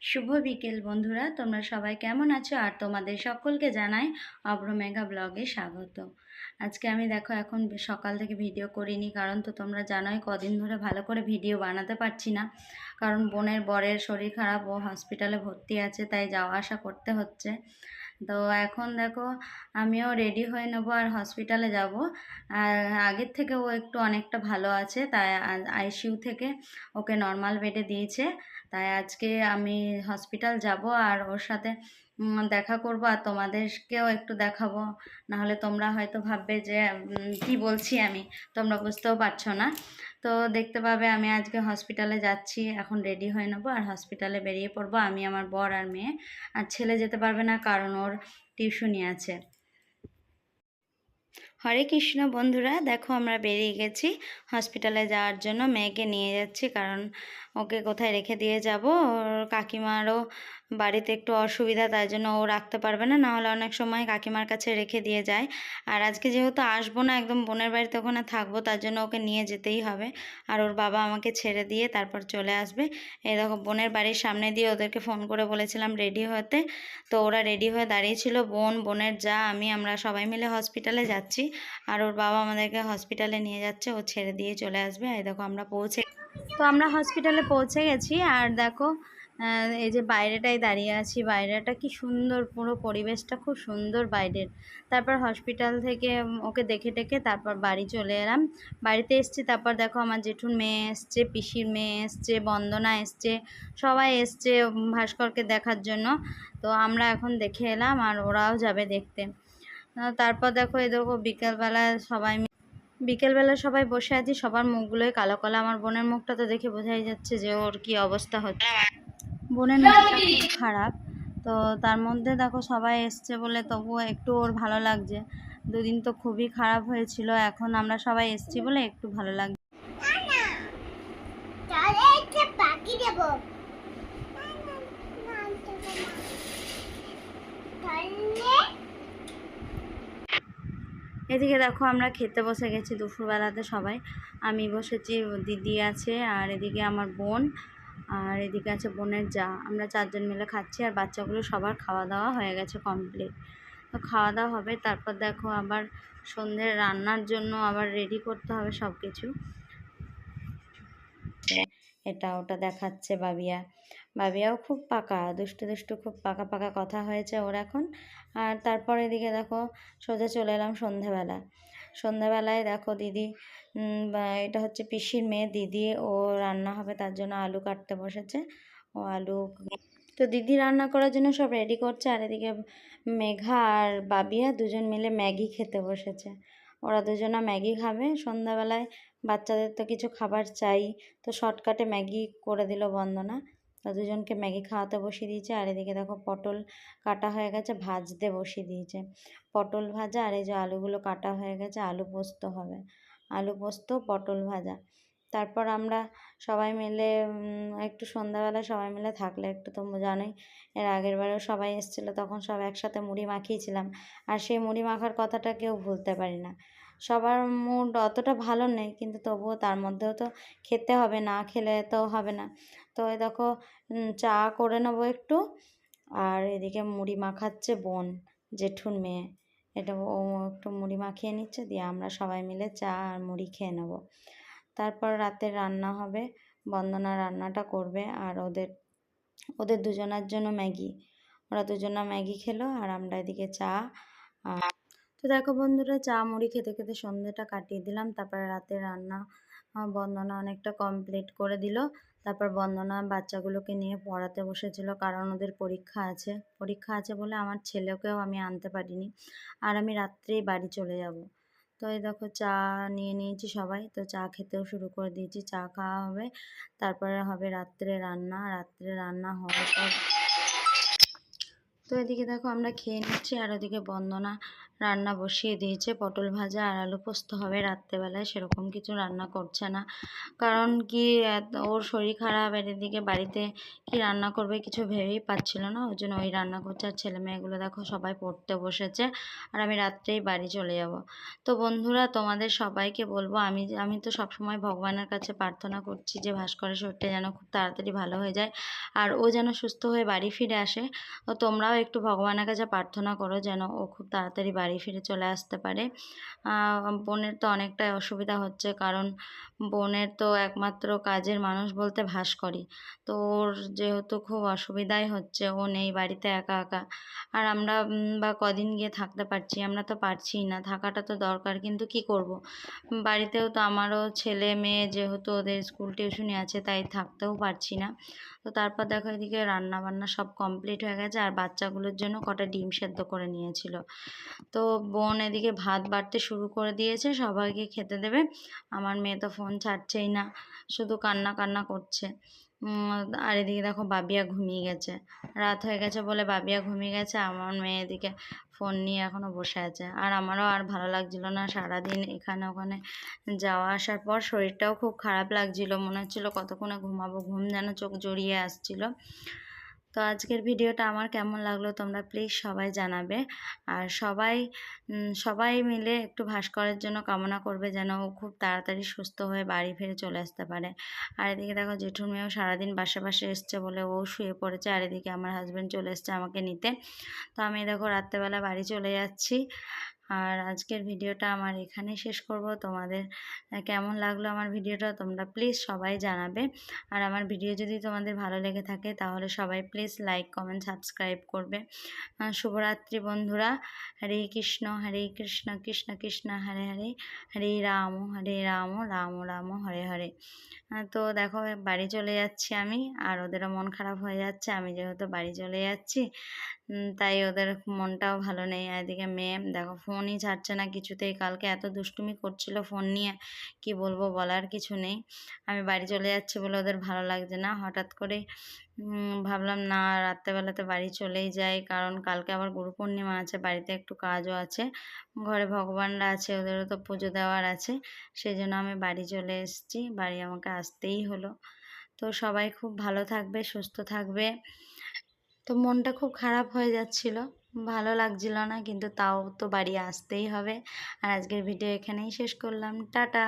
শুভ বিকেল বন্ধুরা, তোমরা সবাই কেমন আছো? আর তোমাদের সকলকে জানাই অভ্রমেঘা ব্লগে স্বাগত। আজকে আমি দেখো এখন সকাল থেকে ভিডিও করিনি, কারণ তো তোমরা জানোই কদিন ধরে ভালো করে ভিডিও বানাতে পারছি না, কারণ বোনের বরের শরীর খারাপ, ও হসপিটালে ভর্তি আছে, তাই যাওয়া আসা করতে হচ্ছে। তো এখন দেখো আমিও রেডি হয়ে নেবো আর হসপিটালে যাব। আর আগের থেকে ও একটু অনেকটা ভালো আছে, তাই আইসিইউ থেকে ওকে নর্মাল বেডে দিয়েছে। তাই আজকে আমি হসপিটাল যাব আর ওর সাথে দেখা করব, আর তোমাদেরকেও একটু দেখাবো। নাহলে তোমরা হয়তো ভাববে যে কি বলছি আমি, তোমরা বুঝতেও পারছো না। তো দেখতে পাবে আমি আজকে হসপিটালে যাচ্ছি, এখন রেডি হয়ে নেবো আর হসপিটালে বেরিয়ে পড়বো আমি, আমার বর আর মেয়ে। আর ছেলে যেতে পারবে না, কারণ ওর টিউশনি আছে। হরে কৃষ্ণ বন্ধুরা, দেখো আমরা বেরিয়ে গেছি হসপিটালে যাওয়ার জন্য। মেয়েকে নিয়ে যাচ্ছি, কারণ ওকে কোথায় রেখে দিয়ে যাব, ওর কাকিমারও বাড়িতে একটু অসুবিধা, তাই জন্য ও রাখতে পারবে না, নাহলে অনেক সময় কাকিমার কাছে রেখে দিয়ে যায়। আর আজকে যেহেতু আসবো না, একদম বোনের বাড়িতে ওখানে থাকবো, তার জন্য ওকে নিয়ে যেতেই হবে। আর ওর বাবা আমাকে ছেড়ে দিয়ে তারপর চলে আসবে। এই দেখো বোনের বাড়ির সামনে দিয়ে ওদেরকে ফোন করে বলেছিলাম রেডি হতে, তো ওরা রেডি হয়ে দাঁড়িয়েছিল। বোনের যা আমরা সবাই মিলে হসপিটালে যাচ্ছি, আর ওর বাবা আমাদেরকে হসপিটালে নিয়ে যাচ্ছে, ও ছেড়ে দিয়ে চলে আসবে। এই দেখো আমরা হসপিটালে পৌঁছে গেছি। আর দেখো এই যে বাইরেটাই দাঁড়িয়ে আছি, বাইরেটা কি সুন্দর, পুরো পরিবেশটা খুব সুন্দর বাইরের। তারপর হসপিটাল থেকে ওকে দেখে টেকে তারপর বাড়ি চলে এলাম। বাড়িতে এসছি, তারপর দেখো আমার জেঠুর মেয়ে এসছে, পিসির মেয়ে এসছে, বন্দনা এসছে, সবাই এসছে ভাস্করকে দেখার জন্য। তো আমরা এখন দেখে এলাম আর ওরাও যাবে দেখতে। তারপর দেখো এই দেখো বিকেলবেলা সবাই বসে আছি, সবার মুখগুলোই কালো কালো। আমার বোনের মুখটা তো দেখে বোঝাই যাচ্ছে যে ওর কি অবস্থা হচ্ছে, বোনের মুখটা খুব খারাপ। তো তার মধ্যে দেখো সবাই এসছে বলে তবুও একটু ওর ভালো লাগছে। দুদিন তো খুবই খারাপ হয়েছিল, এখন আমরা সবাই এসছি বলে একটু ভালো লাগছে। এদিকে দেখো আমরা খেতে বসে গেছি দুপুরবেলাতে সবাই। আমি বসেছি, দিদি আছে, আর এদিকে আমার বোন, আর এদিকে আছে বোনের যা। আমরা চারজন মিলে খাচ্ছি, আর বাচ্চাগুলো সবার খাওয়া দাওয়া হয়ে গেছে কমপ্লিট। তো খাওয়া দাওয়া হবে, তারপর দেখো আবার সন্ধ্যের রান্নার জন্য আবার রেডি করতে হবে সব কিছু। এটা ওটা দেখাচ্ছে বাবিয়াও খুব পাকা, দুষ্টু দুষ্টু, খুব পাকা পাকা কথা হয়েছে ওর এখন। আর তারপর এদিকে দেখো সোজা চলে এলাম সন্ধ্যাবেলায় দেখো দিদি, এটা হচ্ছে পিসির মেয়ে দিদি, ও রান্না হবে তার জন্য আলু কাটতে বসেছে। ও আলু, তো দিদি রান্না করার জন্য সব রেডি করছে। আর এদিকে মেঘা আর বাবিয়া দুজন মিলে ম্যাগি খেতে বসেছে। ওরা দুজনা ম্যাগি খাবে সন্ধ্যাবেলায়, বাচ্চাদের তো কিছু খাবার চাই। তো শর্টকাটে ম্যাগি করে দিল বন্দনা, তো দুজনকে ম্যাগি খাওয়াতে বসিয়ে দিয়েছে। আর এদিকে দেখো পটল কাটা হয়ে গেছে, ভাজতে বসিয়ে দিয়েছে, পটল ভাজা। আর এই যে আলুগুলো কাটা হয়ে গেছে, আলু পোস্ত হবে, আলু পোস্ত পটল ভাজা। তারপর আমরা সবাই মিলে একটু সন্ধ্যাবেলা সবাই মিলে থাকলে একটু, তো জানোই এর আগের বারেও সবাই এসেছিলো, তখন সব একসাথে মুড়ি মাখিয়েছিলাম। আর সেই মুড়ি মাখার কথাটা কেউ ভুলতে পারি না। সবার মুড অতটা ভালো নেই, কিন্তু তবুও তার মধ্যেও তো খেতে হবে, না খেলে তো হবে না। তো এই দেখো চা করে নেবো একটু, আর এদিকে মুড়ি মাখাচ্ছে বোন, জেঠুর মেয়ে। এটা ও একটু মুড়ি মাখিয়ে নিচ্ছে, দিয়ে আমরা সবাই মিলে চা আর মুড়ি খেয়ে নেবো। তারপর রাতে রান্না হবে, বন্দনা রান্নাটা করবে। আর ওদের ওদের দুজনার জন্য ম্যাগি, ওরা দুজনা ম্যাগি খেলো, আর আমরা এদিকে চা। তো দেখো বন্ধুরা, চা মুড়ি খেতে খেতে সন্ধ্যেটা কাটিয়ে দিলাম। তারপরে রাতে রান্না বন্দনা অনেকটা কমপ্লিট করে দিল। তারপর বন্দনা বাচ্চাগুলোকে নিয়ে পড়াতে বসেছিল, কারণ ওদের পরীক্ষা আছে বলে আমার ছেলেকেও আমি আনতে পারিনি, আর আমি রাত্রেই বাড়ি চলে যাব। তো এই দেখো চা নিয়ে নিয়েছি সবাই, তো চা খেতেও শুরু করে দিয়েছি, চা খাওয়া হবে। তারপরে হবে রাত্রে রান্না হওয়ার পর, তো এদিকে দেখো আমরা খেয়ে নিচ্ছি, আর ওদিকে বন্দনা রান্না বসিয়ে দিয়েছে, পটল ভাজা আর আলু পোস্ত হবে রাত্রেবেলায়। সেরকম কিছু রান্না করছে না, কারণ কি ওর শরীর খারাপ, এদিকে বাড়িতে কি রান্না করবে কিছু ভেবেই পাচ্ছিল না, ওই জন্য ওই রান্না করছে। আর ছেলে মেয়েগুলো দেখো সবাই পড়তে বসেছে, আর আমি রাত্রেই বাড়ি চলে যাব। তো বন্ধুরা, তোমাদের সবাইকে বলবো, আমি তো সবসময় ভগবানের কাছে প্রার্থনা করছি যে ভাস্করের শরীরটা যেন খুব তাড়াতাড়ি ভালো হয়ে যায়, আর ও যেন সুস্থ হয়ে বাড়ি ফিরে আসে। তো তোমরাও একটু ভগবানের কাছে প্রার্থনা করো যেন ও খুব তাড়াতাড়ি বাড়ি ফিরে চলে আসতে পারে। বোনের তো অনেকটাই অসুবিধা হচ্ছে, কারণ বোনের তো একমাত্র কাজের মানুষ বলতে ভাস্করই। তো ওর যেহেতু খুব অসুবিধাই হচ্ছে, ও নেই বাড়িতে একা একা। আর আমরা বা কদিন গিয়ে থাকতে পারছি, আমরা তো পারছিই না, থাকাটা তো দরকার, কিন্তু কি করব, বাড়িতেও তো আমারও ছেলে মেয়ে, যেহেতু ওদের স্কুল টিউশনি আছে, তাই থাকতেও পারছি না। তো তারপর দেখো এদিকে রান্না বান্না সব কমপ্লিট হয়ে গেছে, আর বাচ্চাগুলোর জন্য কটা ডিম সেদ্ধ করে নিয়েছিল। তো বোন এদিকে ভাত বাড়তে শুরু করে দিয়েছে, সবাইকে খেতে দেবে। আমার মেয়ে তো ফোন ছাড়ছেই না, শুধু কান্না কান্না করছে। আর এদিকে দেখো বাবিয়া ঘুমিয়ে গেছে, রাত হয়ে গেছে বলে বাবিয়া ঘুমিয়ে গেছে। আমার মেয়ে এদিকে ফোন নিয়ে এখনো বসে আছে। আর আমারও আর ভালো লাগছিল না, সারাদিন এখানে ওখানে যাওয়া আসার পর শরীরটাও খুব খারাপ লাগছিল, মনে হচ্ছিল কতক্ষণে ঘুমাবো, ঘুম যেন চোখ জড়িয়ে আসছিল। তো আজকের ভিডিওটা আমার কেমন লাগলো তোমরা প্লিজ সবাই জানাবে। আর সবাই মিলে একটু ভাস্করের জন্য কামনা করবে যেন ও খুব তাড়াতাড়ি সুস্থ হয়ে বাড়ি ফিরে চলে আসতে পারে। আর এদিকে দেখো জেঠুর মেয়েও সারাদিন বাসে বাসে এসছে বলে ও শুয়ে পড়েছে, আর এদিকে আমার হাজব্যান্ড চলে এসছে আমাকে নিতে। তো আমি দেখো রাত্রেবেলা বাড়ি চলে যাচ্ছি। আর আজকের ভিডিওটা আমার এখানেই শেষ করব। তোমাদের কেমন লাগলো আমার ভিডিওটা তোমরা প্লিজ সবাই জানাবে। আর আমার ভিডিও যদি তোমাদের ভালো লেগে থাকে তাহলে সবাই প্লিজ লাইক কমেন্ট সাবস্ক্রাইব করবে। শুভরাত্রি বন্ধুরা। হরে কৃষ্ণ কৃষ্ণ কৃষ্ণ হরে হরে, হরে রাম রাম রাম হরে হরে। তো দেখো বাড়ি চলে যাচ্ছি আমি, আর ওদেরও মন খারাপ হয়ে যাচ্ছে, আমি যেহেতু বাড়ি চলে যাচ্ছি তাই ওদের মনটাও ভালো নেই। আর এদিকে মেয়ে দেখো ফোনই ছাড়ছে না কিছুতেই, কালকে এত দুষ্টুমি করছিল ফোন নিয়ে, কি বলবো বলার কিছু নেই। আমি বাড়ি চলে যাচ্ছি বলে ওদের ভালো লাগছে না। হঠাৎ করে ভাবলাম না রাত্রেবেলাতে বাড়ি চলেই যাই, কারণ কালকে আবার গুরু পূর্ণিমা আছে, বাড়িতে একটু কাজও আছে, ঘরে ভগবানরা আছে, ওদেরও তো পুজো দেওয়ার আছে, সেই জন্য আমি বাড়ি চলে এসেছি, বাড়ি আমাকে আসতেই হলো। তো সবাই খুব ভালো থাকবে, সুস্থ থাকবে। তো মনটা খুব খারাপ হয়ে যাচ্ছিল, ভালো লাগছিল না, কিন্তু তাও তো বাড়ি আসতেই হবে। আর আজকের ভিডিও এখানেই শেষ করলাম, টাটা।